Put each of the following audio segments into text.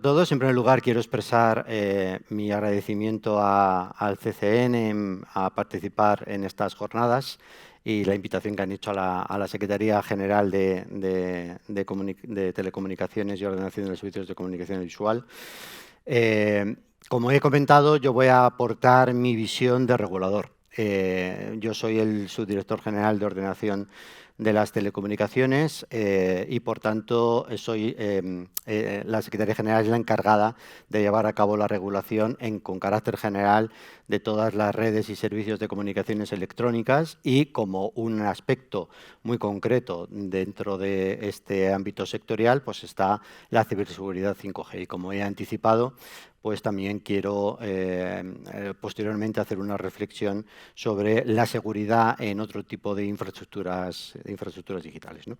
a todos. En primer lugar, quiero expresar mi agradecimiento al CCN a participar en estas jornadas y la invitación que han hecho a la Secretaría General de Telecomunicaciones y Ordenación de los Servicios de Comunicación Visual. Como he comentado, yo voy a aportar mi visión de regulador. Yo soy el subdirector general de Ordenación de las Telecomunicaciones y, por tanto, la Secretaría General es la encargada de llevar a cabo la regulación con carácter general de todas las redes y servicios de comunicaciones electrónicas y, como un aspecto muy concreto dentro de este ámbito sectorial, pues está la ciberseguridad 5G. Y, como he anticipado, pues también quiero posteriormente hacer una reflexión sobre la seguridad en otro tipo de infraestructuras digitales, ¿no?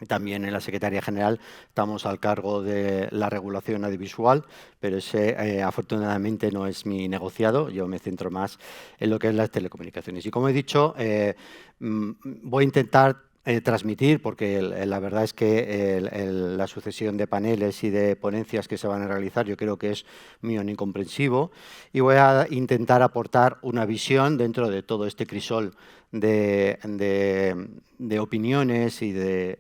También en la Secretaría General estamos al cargo de la regulación audiovisual, pero ese afortunadamente no es mi negociado. Yo me centro más en lo que es las telecomunicaciones. Y, como he dicho, voy a intentar transmitir, porque la verdad es que la sucesión de paneles y de ponencias que se van a realizar yo creo que es muy incomprensivo, y voy a intentar aportar una visión dentro de todo este crisol de opiniones y de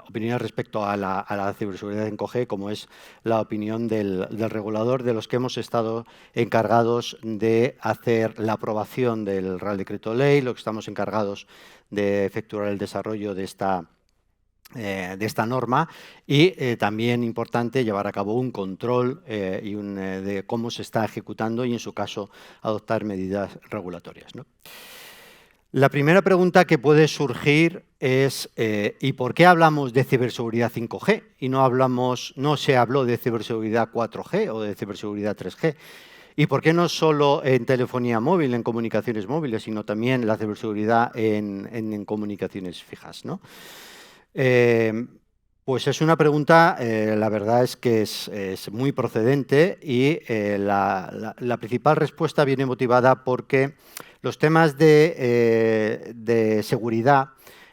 opiniones respecto a la ciberseguridad en 5G, como es la opinión del regulador, de los que hemos estado encargados de hacer la aprobación del Real Decreto Ley, los que estamos encargados de efectuar el desarrollo de esta norma y también importante llevar a cabo un control de cómo se está ejecutando y, en su caso, adoptar medidas regulatorias, ¿no? La primera pregunta que puede surgir es ¿y por qué hablamos de ciberseguridad 5G y no se habló de ciberseguridad 4G o de ciberseguridad 3G? ¿Y por qué no solo en telefonía móvil, en comunicaciones móviles, sino también la ciberseguridad en comunicaciones fijas, ¿no? Pues es una pregunta, la verdad es que es muy procedente y la principal respuesta viene motivada porque los temas de seguridad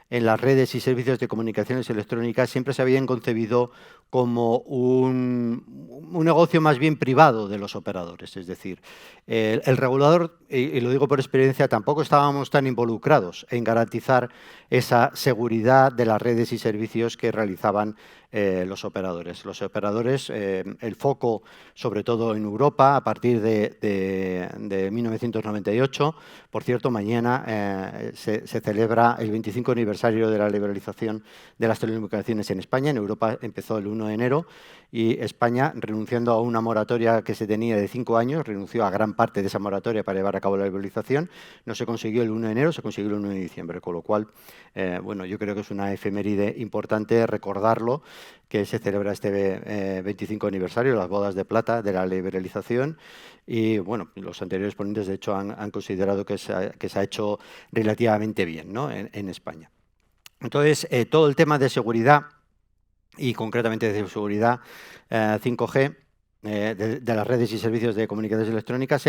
en las redes y servicios de comunicaciones electrónicas siempre se habían concebido como un negocio más bien privado de los operadores. Es decir, el regulador, y lo digo por experiencia, tampoco estábamos tan involucrados en garantizar esa seguridad de las redes y servicios que realizaban los operadores. Los operadores, el foco, sobre todo en Europa, a partir de 1998, por cierto, mañana se celebra el 25 aniversario de la liberalización de las telecomunicaciones en España. En Europa empezó el 1 de enero y España, renunciando a una moratoria que se tenía de 5 años, renunció a gran parte de esa moratoria para llevar a cabo la liberalización. No se consiguió el 1 de enero, se consiguió el 1 de diciembre, con lo cual, bueno, yo creo que es una efeméride importante recordarlo, que se celebra este 25 aniversario, las bodas de plata de la liberalización. Y, bueno, los anteriores ponentes, de hecho, han considerado que se ha hecho relativamente bien, ¿no?, en España. Entonces, todo el tema de seguridad y, concretamente, de seguridad 5G, de las redes y servicios de comunicaciones electrónicas,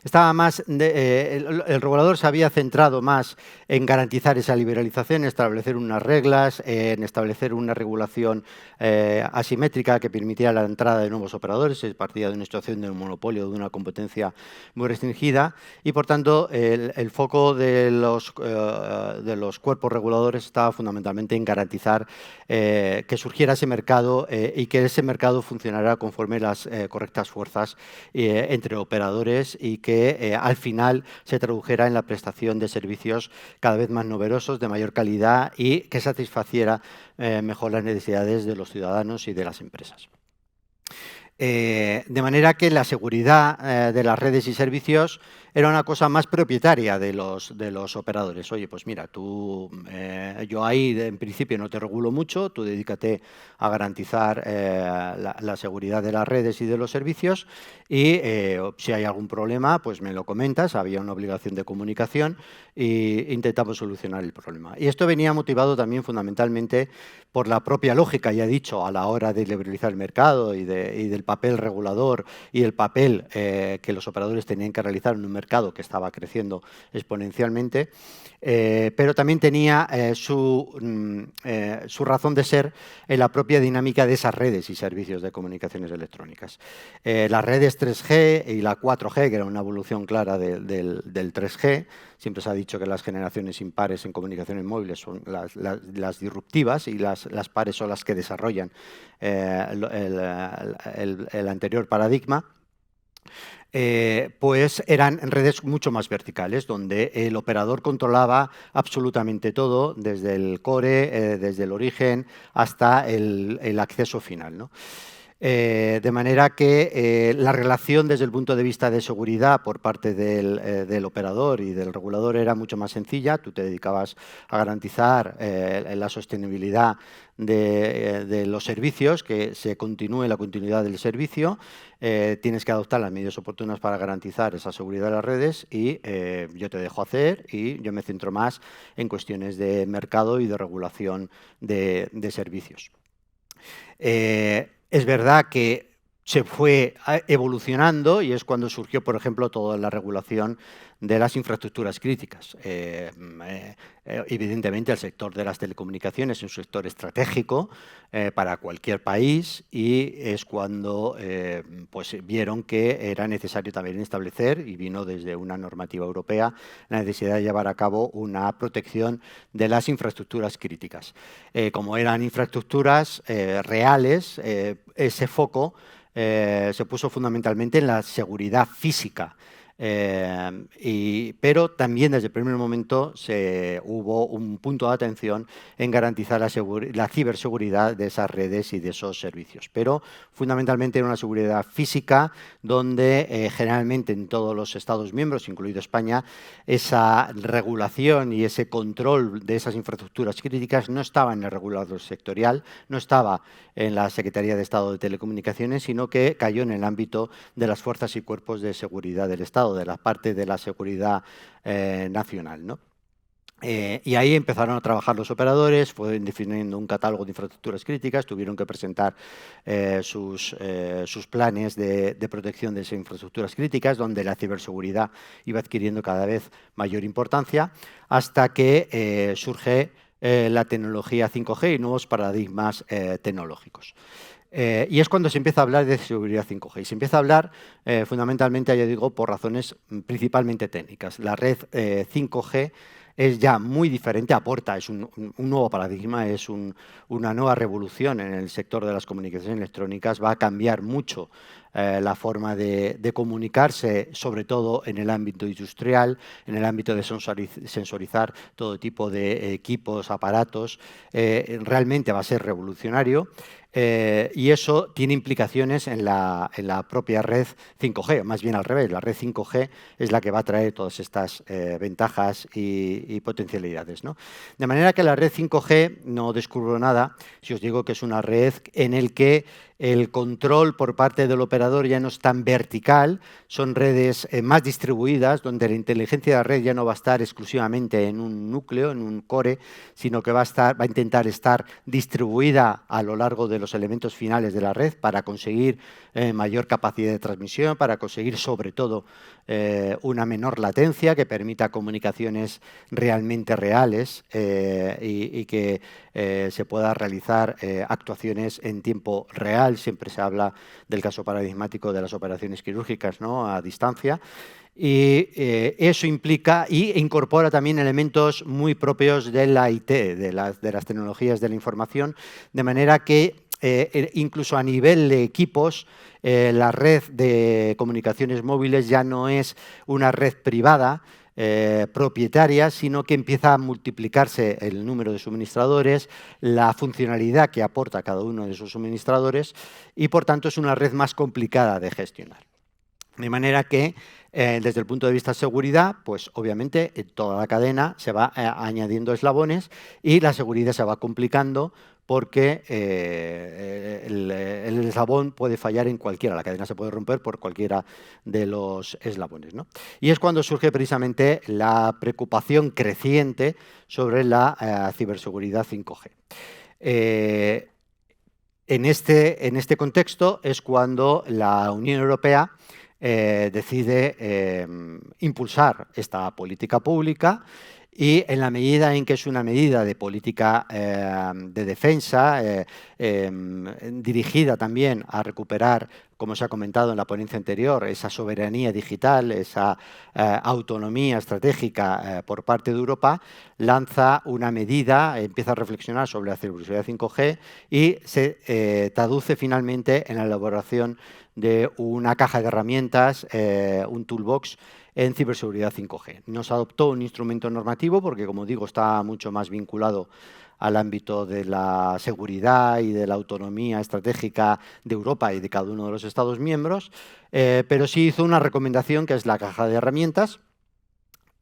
estaba más el regulador se había centrado más en garantizar esa liberalización, en establecer unas reglas, en establecer una regulación asimétrica que permitiera la entrada de nuevos operadores. Se partía de una situación de un monopolio, de una competencia muy restringida y, por tanto, el foco de los cuerpos reguladores estaba fundamentalmente en garantizar que surgiera ese mercado y que ese mercado funcionara conforme las correctas fuerzas entre operadores y que al final se tradujera en la prestación de servicios cada vez más novedosos, de mayor calidad y que satisfaciera mejor las necesidades de los ciudadanos y de las empresas. De manera que la seguridad de las redes y servicios era una cosa más propietaria de los operadores. Oye, pues mira, yo ahí en principio no te regulo mucho, tú dedícate a garantizar la seguridad de las redes y de los servicios y si hay algún problema, pues me lo comentas. Había una obligación de comunicación e intentamos solucionar el problema. Y esto venía motivado también fundamentalmente por la propia lógica, ya he dicho, a la hora de liberalizar el mercado y del papel regulador y el papel que los operadores tenían que realizar en un mercado que estaba creciendo exponencialmente, pero también tenía su razón de ser en la propia dinámica de esas redes y servicios de comunicaciones electrónicas. Las redes 3G y la 4G, que era una evolución clara del 3G, siempre se ha dicho que las generaciones impares en comunicaciones móviles son las disruptivas y las pares son las que desarrollan el anterior paradigma. Pues eran redes mucho más verticales, donde el operador controlaba absolutamente todo, desde el core, desde el origen, hasta el acceso final, ¿no? De manera que la relación desde el punto de vista de seguridad por parte del operador y del regulador era mucho más sencilla. Tú te dedicabas a garantizar la sostenibilidad de los servicios, que se continúe la continuidad del servicio. Tienes que adoptar las medidas oportunas para garantizar esa seguridad de las redes y yo te dejo hacer y yo me centro más en cuestiones de mercado y de regulación de servicios. Es verdad que se fue evolucionando y es cuando surgió, por ejemplo, toda la regulación de las infraestructuras críticas. Evidentemente, el sector de las telecomunicaciones es un sector estratégico para cualquier país y es cuando pues vieron que era necesario también establecer, y vino desde una normativa europea, la necesidad de llevar a cabo una protección de las infraestructuras críticas. Como eran infraestructuras reales, ese foco se puso fundamentalmente en la seguridad física. Pero también desde el primer momento hubo un punto de atención en garantizar la ciberseguridad de esas redes y de esos servicios. Pero fundamentalmente era una seguridad física donde generalmente en todos los Estados miembros, incluido España, esa regulación y ese control de esas infraestructuras críticas no estaba en el regulador sectorial, no estaba en la Secretaría de Estado de Telecomunicaciones, sino que cayó en el ámbito de las fuerzas y cuerpos de seguridad del Estado, de la parte de la seguridad nacional, ¿no? Y ahí empezaron a trabajar los operadores, fueron definiendo un catálogo de infraestructuras críticas, tuvieron que presentar sus planes de protección de esas infraestructuras críticas, donde la ciberseguridad iba adquiriendo cada vez mayor importancia, hasta que surge la tecnología 5G y nuevos paradigmas tecnológicos. Y es cuando se empieza a hablar de seguridad 5G. Y se empieza a hablar fundamentalmente, ya digo, por razones principalmente técnicas. La red 5G es ya muy diferente, aporta, es un nuevo paradigma, es una nueva revolución en el sector de las comunicaciones electrónicas, va a cambiar mucho la forma de comunicarse, sobre todo en el ámbito industrial, en el ámbito de sensorizar todo tipo de equipos, aparatos. Realmente va a ser revolucionario. Y eso tiene implicaciones en la propia red 5G, más bien al revés. La red 5G es la que va a traer todas estas ventajas y potencialidades, ¿no? De manera que la red 5G no descubro nada si os digo que es una red en la que el control por parte del operador ya no es tan vertical, son redes más distribuidas, donde la inteligencia de la red ya no va a estar exclusivamente en un núcleo, en un core, sino que va a intentar estar distribuida a lo largo de los elementos finales de la red para conseguir mayor capacidad de transmisión, para conseguir sobre todo una menor latencia que permita comunicaciones realmente reales y que se pueda realizar actuaciones en tiempo real. Siempre se habla del caso paradigmático de las operaciones quirúrgicas, ¿no?, a distancia. Y eso implica e incorpora también elementos muy propios de la IT, de las tecnologías de la información, de manera que incluso a nivel de equipos, la red de comunicaciones móviles ya no es una red privada, propietaria, sino que empieza a multiplicarse el número de suministradores, la funcionalidad que aporta cada uno de esos suministradores y, por tanto, es una red más complicada de gestionar. De manera que, desde el punto de vista de seguridad, pues obviamente en toda la cadena se va añadiendo eslabones y la seguridad se va complicando porque el eslabón puede fallar en cualquiera, la cadena se puede romper por cualquiera de los eslabones, ¿no? Y es cuando surge precisamente la preocupación creciente sobre la ciberseguridad 5G. en este contexto es cuando la Unión Europea decide impulsar esta política pública, y en la medida en que es una medida de política de defensa dirigida también a recuperar, como se ha comentado en la ponencia anterior, esa soberanía digital, esa autonomía estratégica por parte de Europa, lanza una medida, empieza a reflexionar sobre la ciberseguridad 5G y se traduce finalmente en la elaboración de una caja de herramientas, un toolbox en ciberseguridad 5G. Nos adoptó un instrumento normativo porque, como digo, está mucho más vinculado al ámbito de la seguridad y de la autonomía estratégica de Europa y de cada uno de los Estados miembros, pero sí hizo una recomendación que es la caja de herramientas,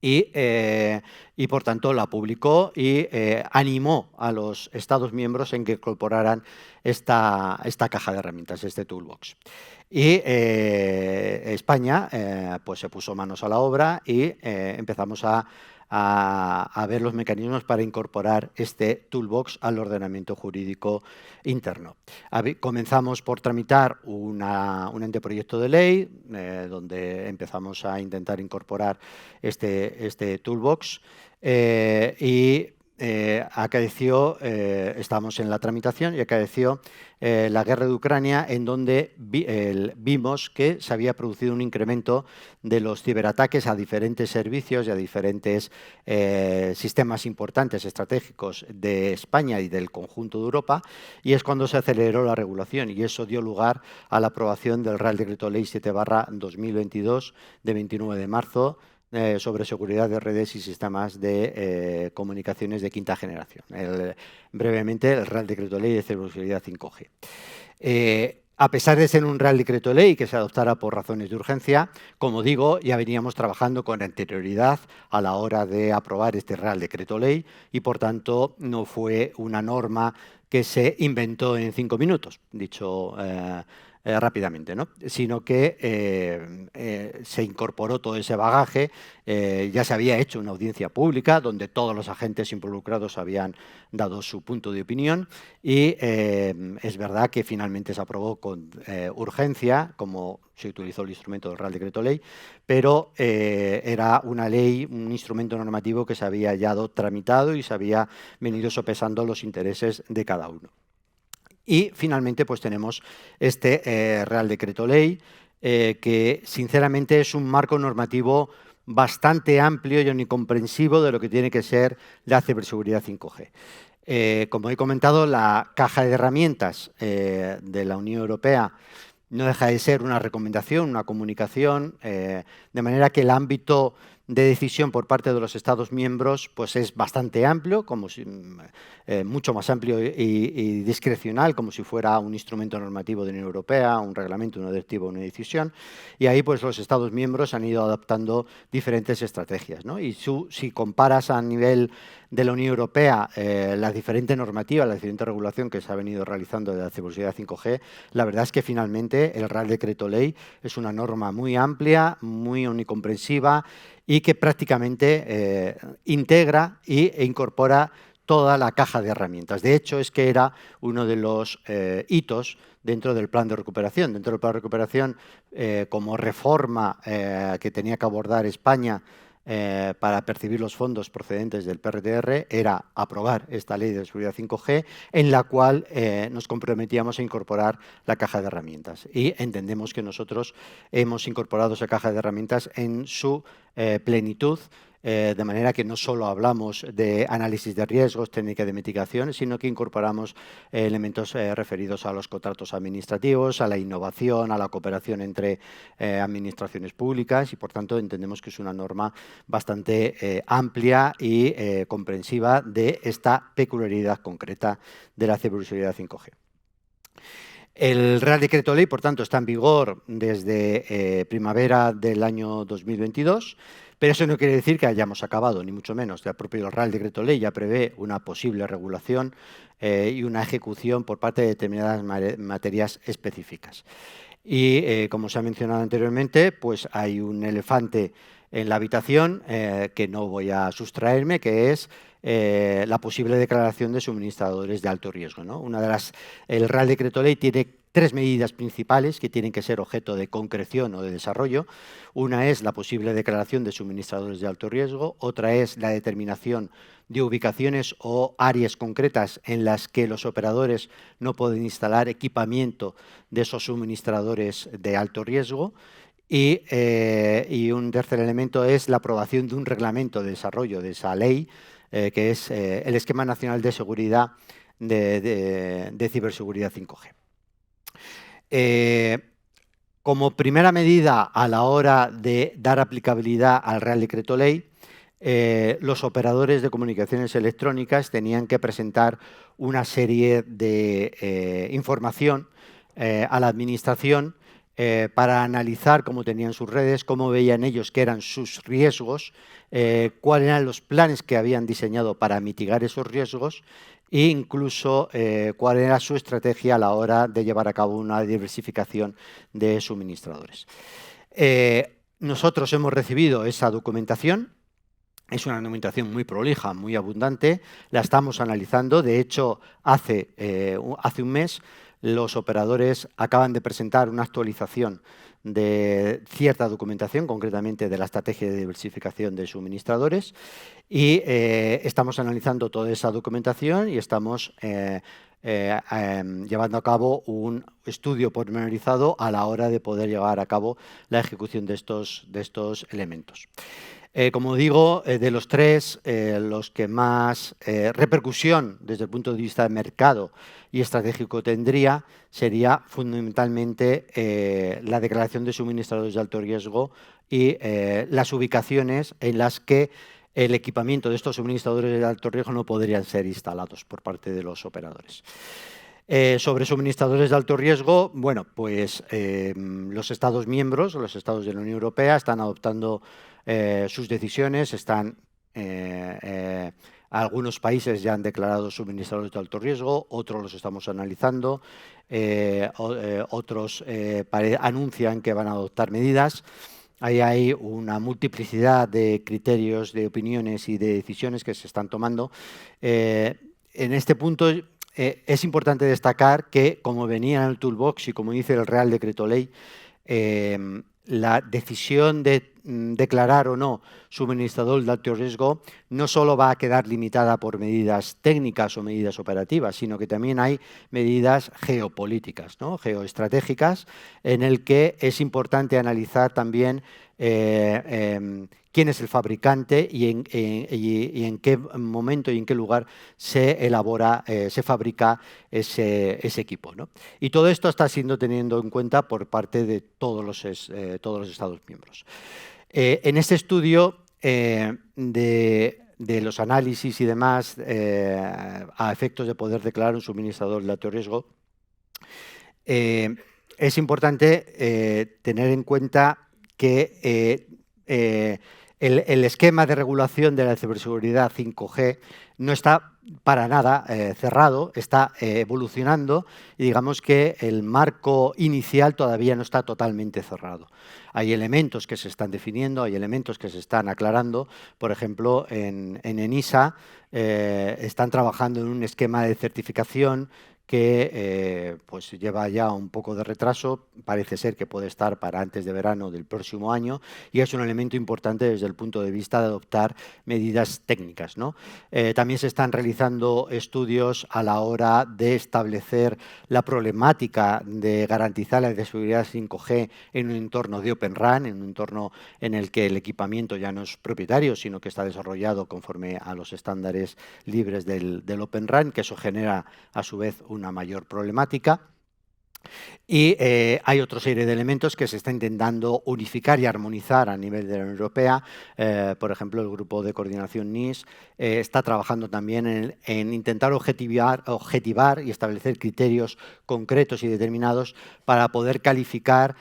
y por tanto la publicó y animó a los Estados miembros en que incorporaran esta caja de herramientas, este toolbox. Y España pues se puso manos a la obra y empezamos a ver los mecanismos para incorporar este toolbox al ordenamiento jurídico interno. Comenzamos por tramitar un anteproyecto de ley donde empezamos a intentar incorporar este toolbox y acaeció, estábamos en la tramitación y acaeció la guerra de Ucrania, en donde vimos que se había producido un incremento de los ciberataques a diferentes servicios y a diferentes sistemas importantes estratégicos de España y del conjunto de Europa, y es cuando se aceleró la regulación, y eso dio lugar a la aprobación del Real Decreto Ley 7/2022 de 29 de marzo sobre seguridad de redes y sistemas de comunicaciones de quinta generación. Brevemente, el Real Decreto Ley de ciberseguridad 5G. A pesar de ser un Real Decreto Ley que se adoptara por razones de urgencia, como digo, ya veníamos trabajando con anterioridad a la hora de aprobar este Real Decreto Ley y, por tanto, no fue una norma que se inventó en 5 minutos, dicho rápidamente, ¿no? Sino que se incorporó todo ese bagaje, ya se había hecho una audiencia pública donde todos los agentes involucrados habían dado su punto de opinión y es verdad que finalmente se aprobó con urgencia, como se utilizó el instrumento del Real Decreto Ley, pero era una ley, un instrumento normativo que se había ya tramitado y se había venido sopesando los intereses de cada uno. Y finalmente pues tenemos este Real Decreto Ley que sinceramente es un marco normativo bastante amplio y omnicomprensivo de lo que tiene que ser la ciberseguridad 5G. Como he comentado, la caja de herramientas de la Unión Europea no deja de ser una recomendación, una comunicación, de manera que el ámbito de decisión por parte de los Estados miembros pues es bastante amplio, mucho más amplio y discrecional, como si fuera un instrumento normativo de la Unión Europea, un reglamento, una directiva, una decisión, y ahí pues los Estados miembros han ido adaptando diferentes estrategias, ¿no? Y si comparas a nivel de la Unión Europea la diferente normativa, la diferente regulación que se ha venido realizando de la ciberseguridad 5G, la verdad es que finalmente el Real Decreto Ley es una norma muy amplia, muy omnicomprensiva y que prácticamente integra e incorpora toda la caja de herramientas. De hecho, es que era uno de los hitos dentro del plan de recuperación. Dentro del plan de recuperación, como reforma que tenía que abordar España para percibir los fondos procedentes del PRTR, era aprobar esta ley de seguridad 5G, en la cual nos comprometíamos a incorporar la caja de herramientas. Y entendemos que nosotros hemos incorporado esa caja de herramientas en su plenitud, de manera que no solo hablamos de análisis de riesgos, técnica de mitigación, sino que incorporamos elementos referidos a los contratos administrativos, a la innovación, a la cooperación entre administraciones públicas, y por tanto entendemos que es una norma bastante amplia y comprensiva de esta peculiaridad concreta de la ciberseguridad 5G. El Real Decreto Ley, por tanto, está en vigor desde primavera del año 2022, pero eso no quiere decir que hayamos acabado, ni mucho menos. El propio Real Decreto Ley ya prevé una posible regulación y una ejecución por parte de determinadas materias específicas. Y, como se ha mencionado anteriormente, pues hay un elefante en la habitación, que no voy a sustraerme, que es la posible declaración de suministradores de alto riesgo, ¿no? El Real Decreto Ley tiene 3 medidas principales que tienen que ser objeto de concreción o de desarrollo. Una es la posible declaración de suministradores de alto riesgo, otra es la determinación de ubicaciones o áreas concretas en las que los operadores no pueden instalar equipamiento de esos suministradores de alto riesgo. Y un tercer elemento es la aprobación de un reglamento de desarrollo de esa ley, que es el Esquema Nacional de Seguridad de Ciberseguridad 5G. Como primera medida a la hora de dar aplicabilidad al Real Decreto Ley, los operadores de comunicaciones electrónicas tenían que presentar una serie de información a la Administración para analizar cómo tenían sus redes, cómo veían ellos que eran sus riesgos, cuáles eran los planes que habían diseñado para mitigar esos riesgos e incluso cuál era su estrategia a la hora de llevar a cabo una diversificación de suministradores. Nosotros hemos recibido esa documentación. Es una documentación muy prolija, muy abundante. La estamos analizando. De hecho, hace un mes los operadores acaban de presentar una actualización de cierta documentación, concretamente de la estrategia de diversificación de suministradores, y estamos analizando toda esa documentación y estamos llevando a cabo un estudio pormenorizado a la hora de poder llevar a cabo la ejecución de estos elementos. Como digo, de los tres, los que más repercusión desde el punto de vista de mercado y estratégico tendría sería fundamentalmente la declaración de suministradores de alto riesgo y las ubicaciones en las que el equipamiento de estos suministradores de alto riesgo no podrían ser instalados por parte de los operadores. Sobre suministradores de alto riesgo, bueno, pues los Estados miembros, los Estados de la Unión Europea, están adoptando sus decisiones. Algunos países ya han declarado suministradores de alto riesgo, otros los estamos analizando, otros anuncian que van a adoptar medidas. Ahí hay una multiplicidad de criterios, de opiniones y de decisiones que se están tomando. En este punto es importante destacar que, como venía en el toolbox y como dice el Real Decreto Ley, la decisión de declarar o no suministrador de alto riesgo no solo va a quedar limitada por medidas técnicas o medidas operativas, sino que también hay medidas geopolíticas, ¿no? Geoestratégicas, en el que es importante analizar también quién es el fabricante y en qué momento y en qué lugar se elabora, se fabrica ese equipo, ¿no? Y todo esto está siendo tenido en cuenta por parte de todos los Estados miembros. En este estudio de los análisis y demás a efectos de poder declarar un suministrador de alto riesgo, es importante tener en cuenta que el esquema de regulación de la ciberseguridad 5G no está para nada cerrado, está evolucionando y digamos que el marco inicial todavía no está totalmente cerrado. Hay elementos que se están definiendo, hay elementos que se están aclarando. Por ejemplo, en ENISA están trabajando en un esquema de certificación que pues lleva ya un poco de retraso, parece ser que puede estar para antes de verano del próximo año y es un elemento importante desde el punto de vista de adoptar medidas técnicas, ¿no? También se están realizando estudios a la hora de establecer la problemática de garantizar la seguridad 5G en un entorno de Open RAN, en un entorno en el que el equipamiento ya no es propietario, sino que está desarrollado conforme a los estándares libres del Open RAN, que eso genera a su vez una mayor problemática. Y hay otra serie de elementos que se está intentando unificar y armonizar a nivel de la Unión Europea. Por ejemplo, el grupo de coordinación NIS está trabajando también en intentar objetivar y establecer criterios concretos y determinados para poder calificar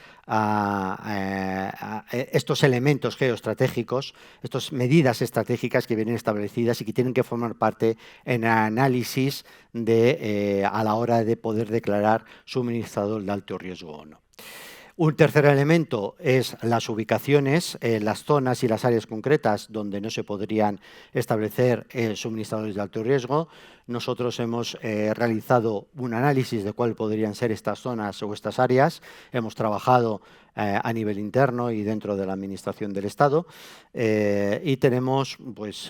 estos elementos geoestratégicos, estas medidas estratégicas que vienen establecidas y que tienen que formar parte en el análisis a la hora de poder declarar suministrador de alto riesgo o no. Un tercer elemento es las ubicaciones, las zonas y las áreas concretas donde no se podrían establecer suministradores de alto riesgo. Nosotros hemos realizado un análisis de cuáles podrían ser estas zonas o estas áreas. Hemos trabajado a nivel interno y dentro de la Administración del Estado y tenemos pues,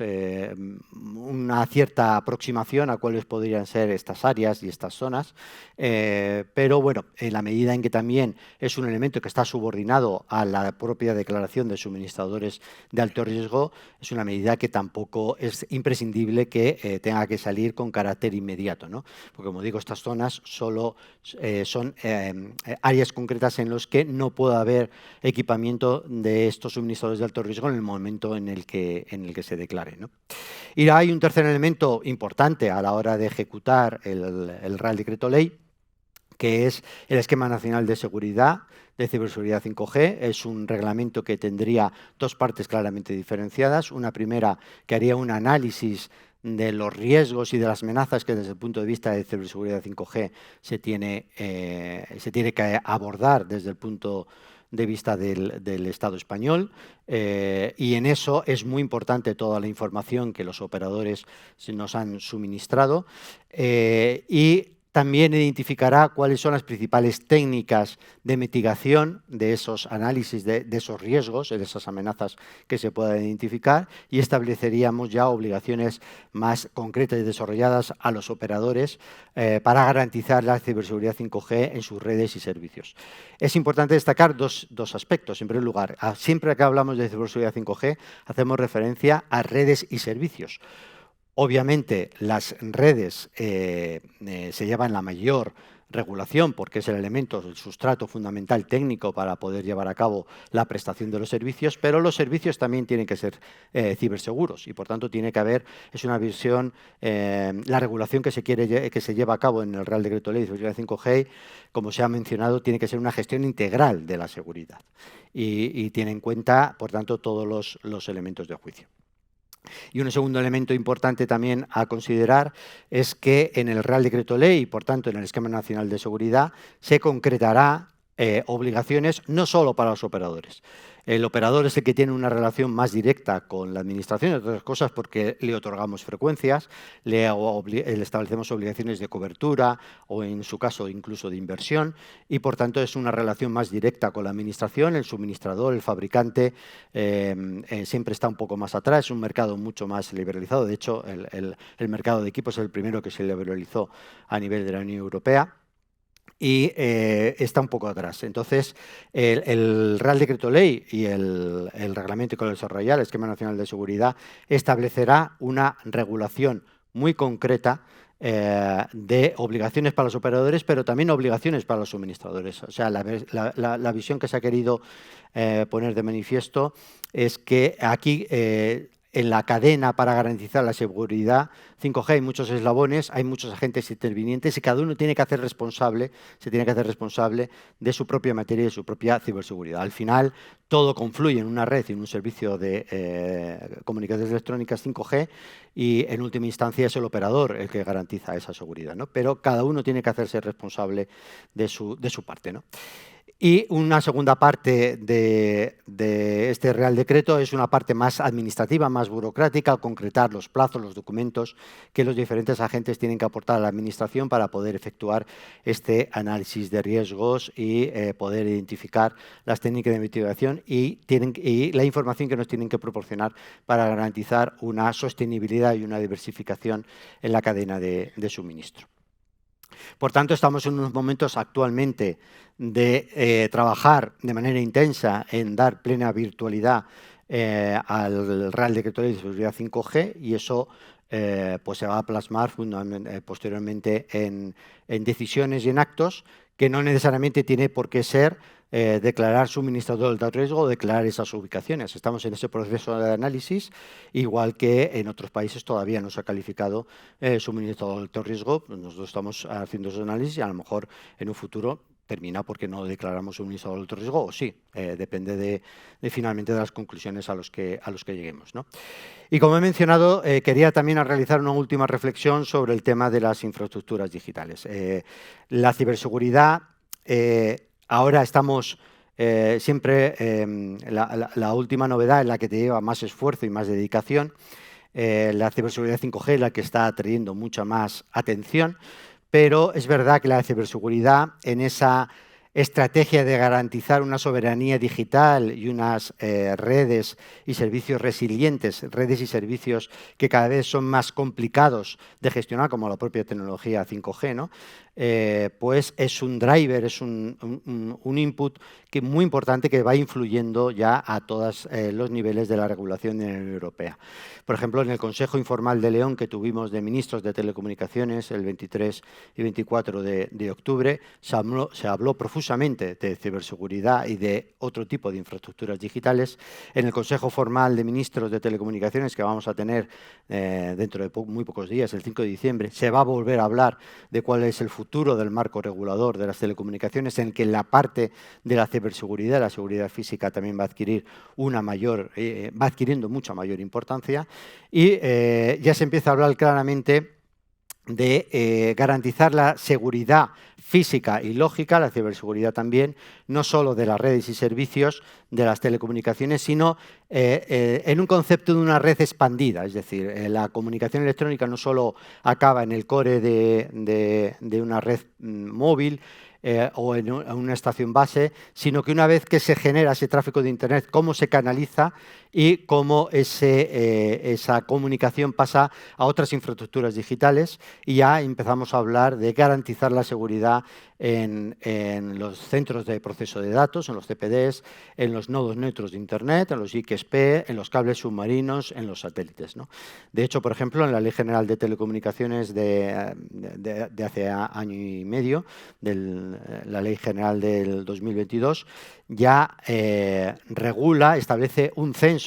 una cierta aproximación a cuáles podrían ser estas áreas y estas zonas, pero bueno, en la medida en que también es un elemento que está subordinado a la propia declaración de suministradores de alto riesgo, es una medida que tampoco es imprescindible que tenga que salir con carácter inmediato, ¿no? Porque, como digo, estas zonas solo son áreas concretas en las que no puede haber equipamiento de estos suministradores de alto riesgo en el momento en el que se declare, ¿no? Y hay un tercer elemento importante a la hora de ejecutar el Real Decreto Ley, que es el Esquema Nacional de Seguridad de Ciberseguridad 5G. Es un reglamento que tendría dos partes claramente diferenciadas. Una primera que haría un análisis de los riesgos y de las amenazas que desde el punto de vista de ciberseguridad 5G se tiene que abordar desde el punto de vista del Estado español, y en eso es muy importante toda la información que los operadores nos han suministrado, y también identificará cuáles son las principales técnicas de mitigación de esos análisis, de esos riesgos, de esas amenazas que se puedan identificar, y estableceríamos ya obligaciones más concretas y desarrolladas a los operadores para garantizar la ciberseguridad 5G en sus redes y servicios. Es importante destacar dos aspectos. En primer lugar, siempre que hablamos de ciberseguridad 5G, hacemos referencia a redes y servicios. Obviamente, las redes se llevan la mayor regulación porque es el elemento, el sustrato fundamental técnico para poder llevar a cabo la prestación de los servicios, pero los servicios también tienen que ser ciberseguros y, por tanto, tiene que haber, es una visión, la regulación que se lleva a cabo en el Real Decreto Ley de Seguridad 5G, como se ha mencionado, tiene que ser una gestión integral de la seguridad y tiene en cuenta, por tanto, todos los elementos de juicio. Y un segundo elemento importante también a considerar es que en el Real Decreto Ley y, por tanto, en el Esquema Nacional de Seguridad, se concretará obligaciones no solo para los operadores. El operador es el que tiene una relación más directa con la Administración, entre otras cosas porque le otorgamos frecuencias, le establecemos obligaciones de cobertura o, en su caso, incluso de inversión, y, por tanto, es una relación más directa con la Administración. El suministrador, el fabricante, siempre está un poco más atrás, es un mercado mucho más liberalizado. De hecho, el mercado de equipos es el primero que se liberalizó a nivel de la Unión Europea. Y está un poco atrás. Entonces, el Real Decreto Ley y el Reglamento que lo desarrollará, el Esquema Nacional de Seguridad, establecerá una regulación muy concreta de obligaciones para los operadores, pero también obligaciones para los suministradores. O sea, la visión que se ha querido poner de manifiesto es que aquí en la cadena para garantizar la seguridad 5G hay muchos eslabones, hay muchos agentes intervinientes y cada uno se tiene que hacer responsable de su propia materia y de su propia ciberseguridad. Al final, todo confluye en una red y en un servicio de comunicaciones electrónicas 5G y, en última instancia, es el operador el que garantiza esa seguridad, ¿no? Pero cada uno tiene que hacerse responsable de su parte, ¿no? Y una segunda parte de este Real Decreto es una parte más administrativa, más burocrática, concretar los plazos, los documentos que los diferentes agentes tienen que aportar a la Administración para poder efectuar este análisis de riesgos y poder identificar las técnicas de mitigación y la información que nos tienen que proporcionar para garantizar una sostenibilidad y una diversificación en la cadena de suministro. Por tanto, estamos en unos momentos actualmente de trabajar de manera intensa en dar plena virtualidad al Real Decreto Ley de Seguridad 5G y eso pues se va a plasmar posteriormente en decisiones y en actos que no necesariamente tiene por qué ser declarar suministrador de alto riesgo o declarar esas ubicaciones. Estamos en ese proceso de análisis, igual que en otros países todavía no se ha calificado suministrador de alto riesgo. Nosotros estamos haciendo esos análisis y a lo mejor en un futuro termina porque no declaramos suministrador de alto riesgo, o sí, depende de finalmente de las conclusiones a los que lleguemos, ¿no? Y como he mencionado, quería también realizar una última reflexión sobre el tema de las infraestructuras digitales. La ciberseguridad, ahora estamos siempre la última novedad en la que te lleva más esfuerzo y más dedicación. La ciberseguridad 5G es la que está atrayendo mucha más atención, pero es verdad que la ciberseguridad en esa estrategia de garantizar una soberanía digital y unas redes y servicios resilientes, redes y servicios que cada vez son más complicados de gestionar, como la propia tecnología 5G, ¿no? Pues es un driver, es un input muy importante que va influyendo ya a todos los niveles de la regulación de la Unión Europea. Por ejemplo, en el Consejo Informal de León que tuvimos de ministros de telecomunicaciones el 23 y 24 de octubre, se habló profusamente de ciberseguridad y de otro tipo de infraestructuras digitales. En el Consejo Formal de Ministros de Telecomunicaciones que vamos a tener dentro de muy pocos días, el 5 de diciembre, se va a volver a hablar de cuál es el futuro del marco regulador de las telecomunicaciones, en que la parte de la ciberseguridad, la seguridad física, también va a adquirir va adquiriendo mucha mayor importancia, y ya se empieza a hablar claramente de garantizar la seguridad física y lógica, la ciberseguridad también, no solo de las redes y servicios de las telecomunicaciones, sino en un concepto de una red expandida. Es decir, la comunicación electrónica no solo acaba en el core de una red móvil, o en una estación base, sino que una vez que se genera ese tráfico de Internet, cómo se canaliza y cómo esa comunicación pasa a otras infraestructuras digitales, y ya empezamos a hablar de garantizar la seguridad en los centros de proceso de datos, en los CPDs, en los nodos neutros de Internet, en los XP, en los cables submarinos, en los satélites, ¿no? De hecho, por ejemplo, en la Ley General de Telecomunicaciones de hace año y medio, la Ley General del 2022, ya regula, establece un censo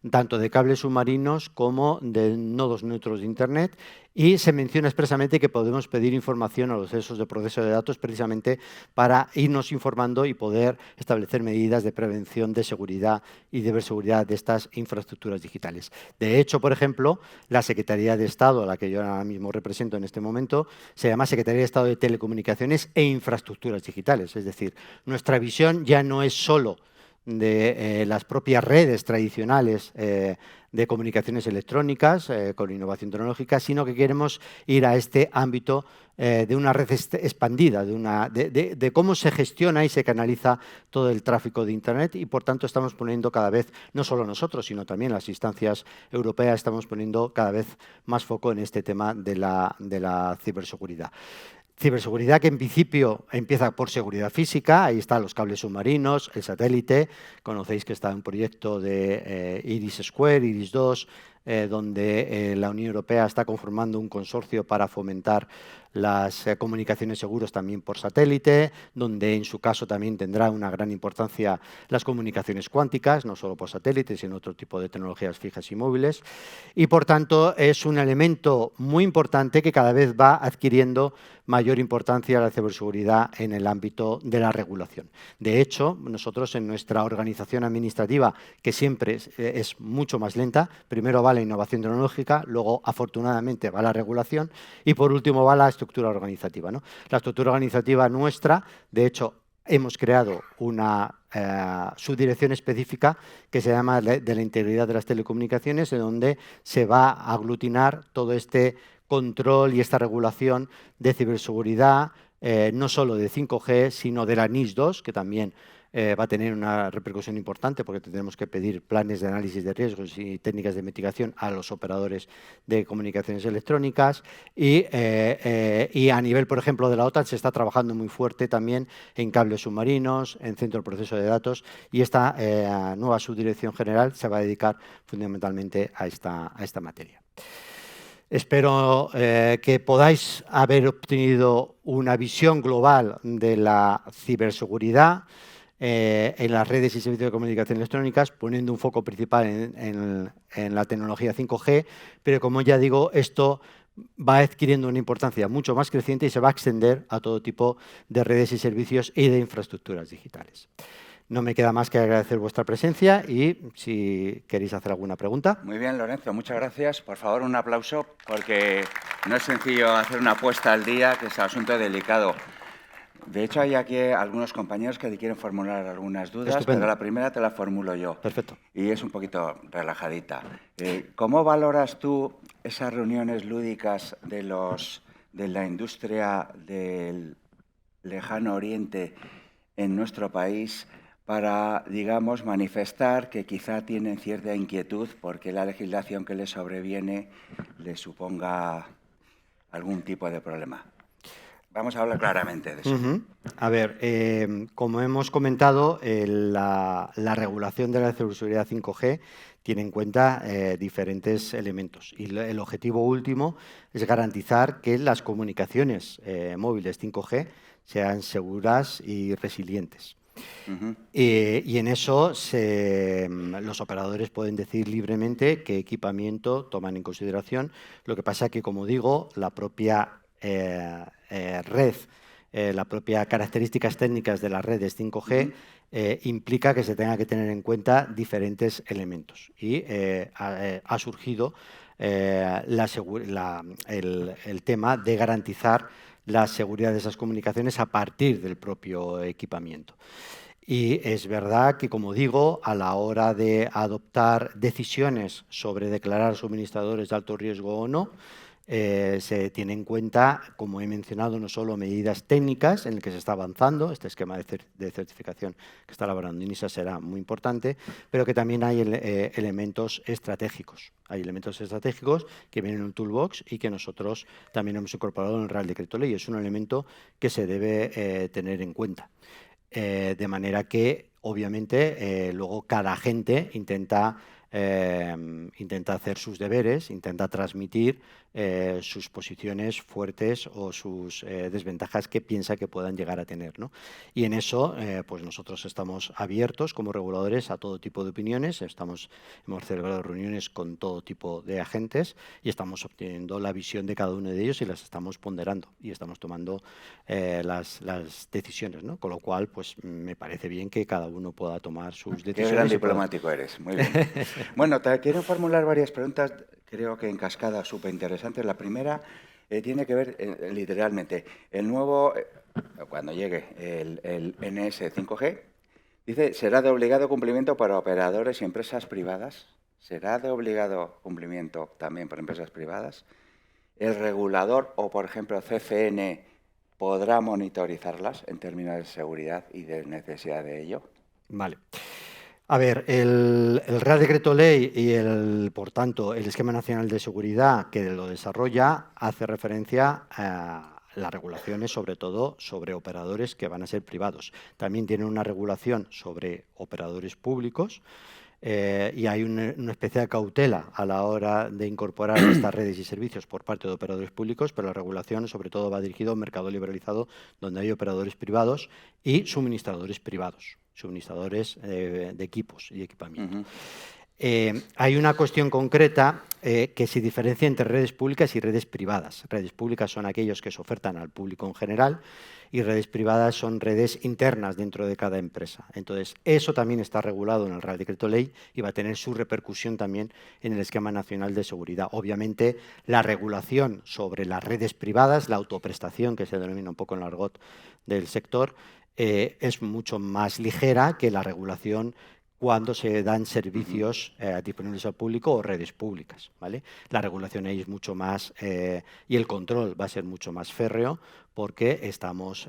tanto de cables submarinos como de nodos neutros de Internet, y se menciona expresamente que podemos pedir información a los centros de proceso de datos precisamente para irnos informando y poder establecer medidas de prevención de seguridad y de ciberseguridad de estas infraestructuras digitales. De hecho, por ejemplo, la Secretaría de Estado, a la que yo ahora mismo represento en este momento, se llama Secretaría de Estado de Telecomunicaciones e Infraestructuras Digitales. Es decir, nuestra visión ya no es solo de las propias redes tradicionales de comunicaciones electrónicas con innovación tecnológica, sino que queremos ir a este ámbito de una red expandida, de cómo se gestiona y se canaliza todo el tráfico de Internet, y por tanto estamos poniendo cada vez, no solo nosotros, sino también las instancias europeas, estamos poniendo cada vez más foco en este tema de la ciberseguridad. Ciberseguridad que en principio empieza por seguridad física, ahí están los cables submarinos, el satélite, conocéis que está un proyecto de IRIS Square, IRIS 2, donde la Unión Europea está conformando un consorcio para fomentar las comunicaciones seguras también por satélite, donde en su caso también tendrá una gran importancia las comunicaciones cuánticas, no solo por satélite, sino otro tipo de tecnologías fijas y móviles, y por tanto es un elemento muy importante que cada vez va adquiriendo mayor importancia la ciberseguridad en el ámbito de la regulación. De hecho, nosotros en nuestra organización administrativa, que siempre es mucho más lenta, primero va la innovación tecnológica, luego afortunadamente va la regulación y por último va la estructura organizativa, ¿no? La estructura organizativa nuestra, de hecho, hemos creado una subdirección específica que se llama de la integridad de las telecomunicaciones, en donde se va a aglutinar todo este control y esta regulación de ciberseguridad, no solo de 5G, sino de la NIS 2, que también va a tener una repercusión importante porque tendremos que pedir planes de análisis de riesgos y técnicas de mitigación a los operadores de comunicaciones electrónicas, y a nivel, por ejemplo, de la OTAN se está trabajando muy fuerte también en cables submarinos, en centro de proceso de datos, y esta nueva subdirección general se va a dedicar fundamentalmente a esta materia. Espero que podáis haber obtenido una visión global de la ciberseguridad en las redes y servicios de comunicación electrónicas, poniendo un foco principal en la tecnología 5G, pero como ya digo, esto va adquiriendo una importancia mucho más creciente y se va a extender a todo tipo de redes y servicios y de infraestructuras digitales. No me queda más que agradecer vuestra presencia y si queréis hacer alguna pregunta. Muy bien, Lorenzo, muchas gracias. Por favor, un aplauso, porque no es sencillo hacer una apuesta al día, que es un asunto delicado. De hecho, hay aquí algunos compañeros que te quieren formular algunas dudas, Estupendo. pero la primera te la formulo yo. Perfecto. Y es un poquito relajadita. ¿Cómo valoras tú esas reuniones lúdicas de la industria del lejano oriente en nuestro país para, digamos, manifestar que quizá tienen cierta inquietud porque la legislación que les sobreviene les suponga algún tipo de problema? Vamos a hablar claramente de eso. A ver, como hemos comentado, la regulación de la ciberseguridad 5G tiene en cuenta diferentes elementos y el objetivo último es garantizar que las comunicaciones móviles 5G sean seguras y resilientes. Y en eso los operadores pueden decir libremente qué equipamiento toman en consideración. Lo que pasa es que, como digo, la propia red, las propias características técnicas de las redes 5G implica que se tenga que tener en cuenta diferentes elementos. Y ha surgido el tema de garantizar la seguridad de esas comunicaciones a partir del propio equipamiento. Y es verdad que, como digo, a la hora de adoptar decisiones sobre declarar suministradores de alto riesgo o no, se tiene en cuenta, como he mencionado, no solo medidas técnicas en el que se está avanzando, este esquema de certificación que está elaborando INISA será muy importante, pero que también hay elementos estratégicos. Hay elementos estratégicos que vienen en un toolbox y que nosotros también hemos incorporado en el Real Decreto Ley. Es un elemento que se debe tener en cuenta. De manera que, obviamente, luego cada agente intenta hacer sus deberes, intenta transmitir sus posiciones fuertes o sus desventajas que piensa que puedan llegar a tener, ¿no? Y en eso, pues nosotros estamos abiertos como reguladores a todo tipo de opiniones, hemos celebrado reuniones con todo tipo de agentes y estamos obteniendo la visión de cada uno de ellos y las estamos ponderando y estamos tomando las decisiones, ¿no? Con lo cual, pues me parece bien que cada uno pueda tomar sus decisiones. Qué gran diplomático eres, muy bien. Bueno, te quiero formular varias preguntas, creo que en cascada súper interesantes. La primera tiene que ver, literalmente, el nuevo, cuando llegue el NS 5G, dice, será de obligado cumplimiento para operadores y empresas privadas. ¿Será de obligado cumplimiento también para empresas privadas? ¿El regulador o, por ejemplo, CCN podrá monitorizarlas en términos de seguridad y de necesidad de ello? Vale. A ver, el Real Decreto Ley y, por tanto, el Esquema Nacional de Seguridad que lo desarrolla hace referencia a las regulaciones, sobre todo, sobre operadores que van a ser privados. También tiene una regulación sobre operadores públicos y hay una especial cautela a la hora de incorporar estas redes y servicios por parte de operadores públicos, pero la regulación, sobre todo, va dirigido a un mercado liberalizado donde hay operadores privados y suministradores privados, suministradores de equipos y equipamiento. Hay una cuestión concreta que se diferencia entre redes públicas y redes privadas. Redes públicas son aquellos que se ofertan al público en general y redes privadas son redes internas dentro de cada empresa. Entonces, eso también está regulado en el Real Decreto Ley y va a tener su repercusión también en el Esquema Nacional de Seguridad. Obviamente, la regulación sobre las redes privadas, la autoprestación, que se denomina un poco en el argot del sector, es mucho más ligera que la regulación cuando se dan servicios disponibles al público o redes públicas, ¿vale? La regulación ahí es mucho más y el control va a ser mucho más férreo porque estamos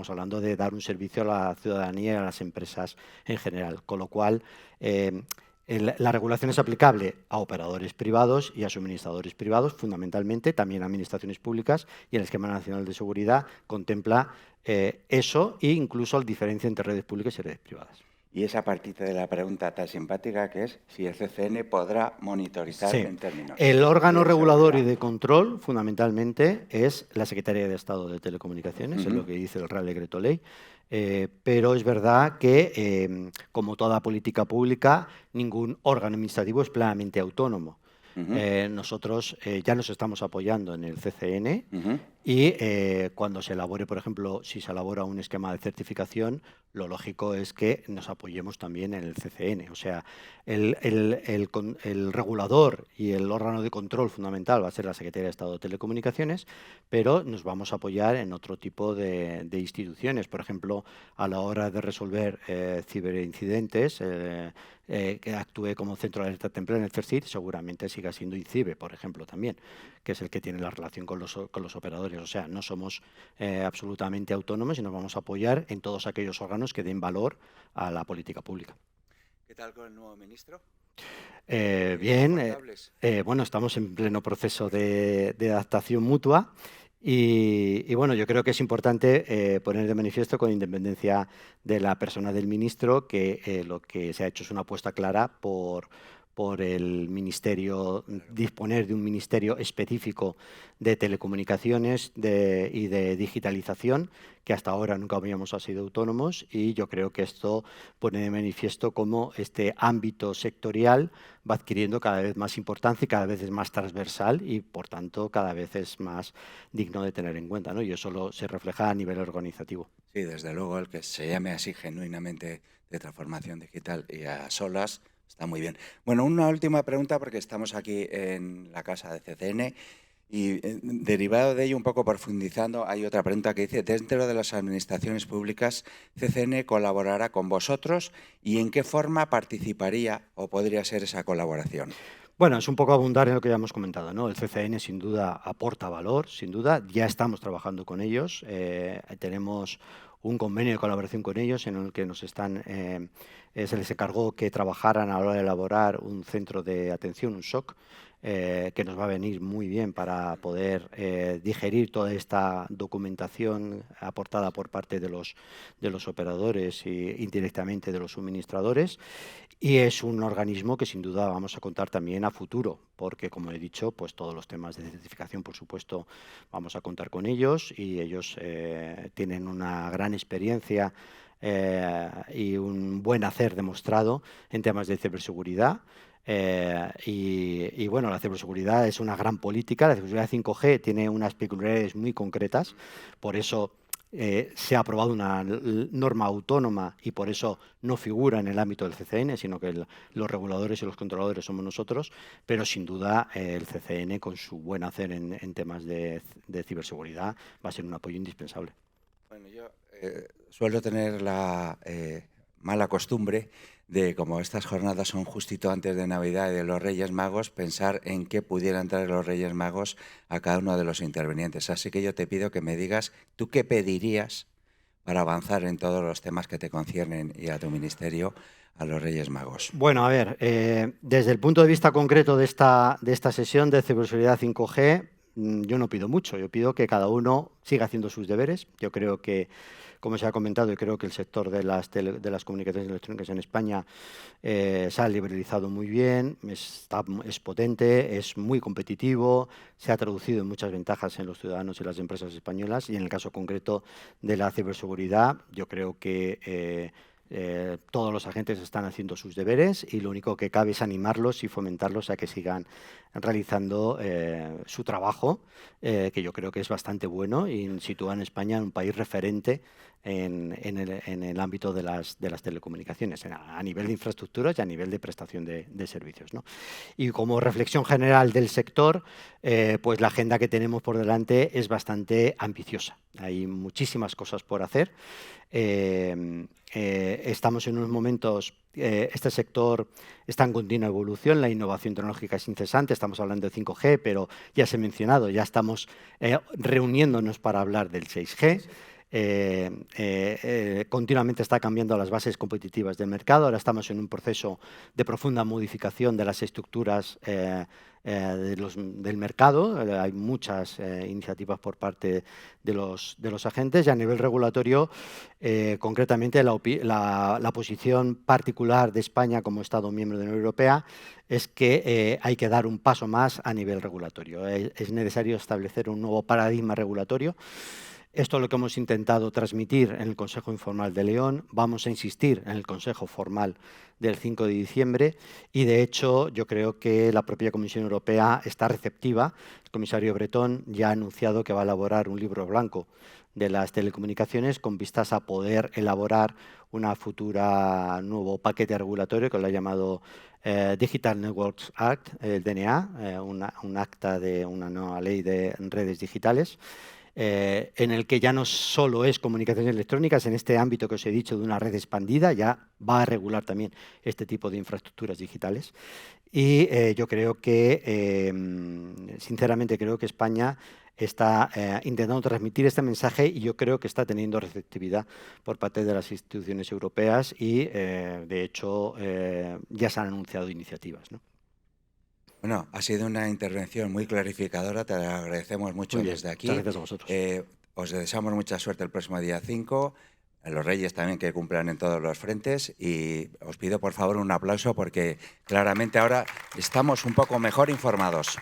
hablando de dar un servicio a la ciudadanía y a las empresas en general, con lo cual la regulación es aplicable a operadores privados y a suministradores privados, fundamentalmente, también a administraciones públicas, y el Esquema Nacional de Seguridad contempla eso e incluso la diferencia entre redes públicas y redes privadas. Y esa partita de la pregunta tan simpática que es si el CCN podrá monitorizar en términos. El órgano regulador y de control, fundamentalmente, es la Secretaría de Estado de Telecomunicaciones, es lo que dice el Real Decreto Ley. Pero es verdad que, como toda política pública, ningún órgano administrativo es plenamente autónomo. Nosotros ya nos estamos apoyando en el CCN Y cuando se elabore, por ejemplo, si se elabora un esquema de certificación, lo lógico es que nos apoyemos también en el CCN. O sea, el regulador y el órgano de control fundamental va a ser la Secretaría de Estado de Telecomunicaciones, pero nos vamos a apoyar en otro tipo de instituciones. Por ejemplo, a la hora de resolver ciberincidentes, que actúe como centro de alerta temprana, el CERCIT, seguramente siga siendo INCIBE, por ejemplo, también, que es el que tiene la relación con los operadores. O sea, no somos absolutamente autónomos y nos vamos a apoyar en todos aquellos órganos que den valor a la política pública. ¿Qué tal con el nuevo ministro? Bien, bueno, estamos en pleno proceso de adaptación mutua y bueno, yo creo que es importante poner de manifiesto, con independencia de la persona del ministro, que lo que se ha hecho es una apuesta clara por el ministerio, disponer de un ministerio específico de telecomunicaciones y de digitalización, que hasta ahora nunca habíamos sido autónomos, y yo creo que esto pone de manifiesto cómo este ámbito sectorial va adquiriendo cada vez más importancia y cada vez es más transversal y, por tanto, cada vez es más digno de tener en cuenta, ¿no? Y eso se refleja a nivel organizativo. Sí, desde luego, el que se llame así genuinamente de transformación digital y a solas está muy bien. Bueno, una última pregunta, porque estamos aquí en la casa de CCN y derivado de ello, un poco profundizando, hay otra pregunta que dice: dentro de las administraciones públicas, ¿CCN colaborará con vosotros y en qué forma participaría o podría ser esa colaboración? Bueno, es un poco abundar en lo que ya hemos comentado, ¿no? El CCN sin duda aporta valor, sin duda. Ya estamos trabajando con ellos. Tenemos un convenio de colaboración con ellos en el que se les encargó que trabajaran a la hora de elaborar un centro de atención, un SOC, que nos va a venir muy bien para poder digerir toda esta documentación aportada por parte de los operadores y indirectamente de los suministradores. Y es un organismo que sin duda vamos a contar también a futuro, porque, como he dicho, pues todos los temas de certificación, por supuesto, vamos a contar con ellos, y ellos tienen una gran experiencia y un buen hacer demostrado en temas de ciberseguridad. Y bueno, la ciberseguridad es una gran política. La ciberseguridad 5G tiene unas peculiaridades muy concretas, por eso se ha aprobado una norma autónoma y por eso no figura en el ámbito del CCN, sino que los reguladores y los controladores somos nosotros, pero sin duda el CCN, con su buen hacer en temas de ciberseguridad, va a ser un apoyo indispensable. Bueno, yo suelo tener la mala costumbre de, como estas jornadas son justito antes de Navidad y de los Reyes Magos, pensar en qué pudieran traer los Reyes Magos a cada uno de los intervinientes. Así que yo te pido que me digas, ¿tú qué pedirías para avanzar en todos los temas que te conciernen y a tu ministerio a los Reyes Magos? Bueno, a ver, desde el punto de vista concreto de esta sesión de ciberseguridad 5G, yo no pido mucho. Yo pido que cada uno siga haciendo sus deberes. Yo creo que, como se ha comentado, y creo que el sector de las comunicaciones electrónicas en España se ha liberalizado muy bien, es potente, es muy competitivo, se ha traducido en muchas ventajas en los ciudadanos y las empresas españolas, y en el caso concreto de la ciberseguridad, yo creo que todos los agentes están haciendo sus deberes y lo único que cabe es animarlos y fomentarlos a que sigan realizando su trabajo, que yo creo que es bastante bueno y sitúa en España en un país referente en el ámbito de las telecomunicaciones, a nivel de infraestructuras y a nivel de prestación de servicios, ¿no? Y como reflexión general del sector, pues la agenda que tenemos por delante es bastante ambiciosa. Hay muchísimas cosas por hacer. Estamos en unos momentos, este sector está en continua evolución, la innovación tecnológica es incesante, estamos hablando de 5G, pero ya se ha mencionado, ya estamos reuniéndonos para hablar del 6G. Continuamente está cambiando las bases competitivas del mercado. Ahora estamos en un proceso de profunda modificación de las estructuras del mercado. Hay muchas iniciativas por parte de los agentes, y a nivel regulatorio, concretamente la posición particular de España como Estado miembro de la Unión Europea es que hay que dar un paso más a nivel regulatorio. Es necesario establecer un nuevo paradigma regulatorio Esto es lo que hemos intentado transmitir en el Consejo Informal de León. Vamos a insistir en el Consejo Formal del 5 de diciembre y, de hecho, yo creo que la propia Comisión Europea está receptiva. El comisario Bretón ya ha anunciado que va a elaborar un libro blanco de las telecomunicaciones con vistas a poder elaborar una futura nuevo paquete regulatorio que lo ha llamado Digital Networks Act, el DNA, un acta de una nueva ley de redes digitales, en el que ya no solo es comunicaciones electrónicas, en este ámbito que os he dicho de una red expandida, ya va a regular también este tipo de infraestructuras digitales. Y yo creo que, sinceramente, creo que España está intentando transmitir este mensaje y yo creo que está teniendo receptividad por parte de las instituciones europeas y, de hecho, ya se han anunciado iniciativas, ¿no? Bueno, ha sido una intervención muy clarificadora, te la agradecemos mucho Muy bien, desde aquí. muchas gracias a vosotros. Os deseamos mucha suerte el próximo día 5, a los Reyes también que cumplan en todos los frentes y os pido por favor un aplauso porque claramente ahora estamos un poco mejor informados.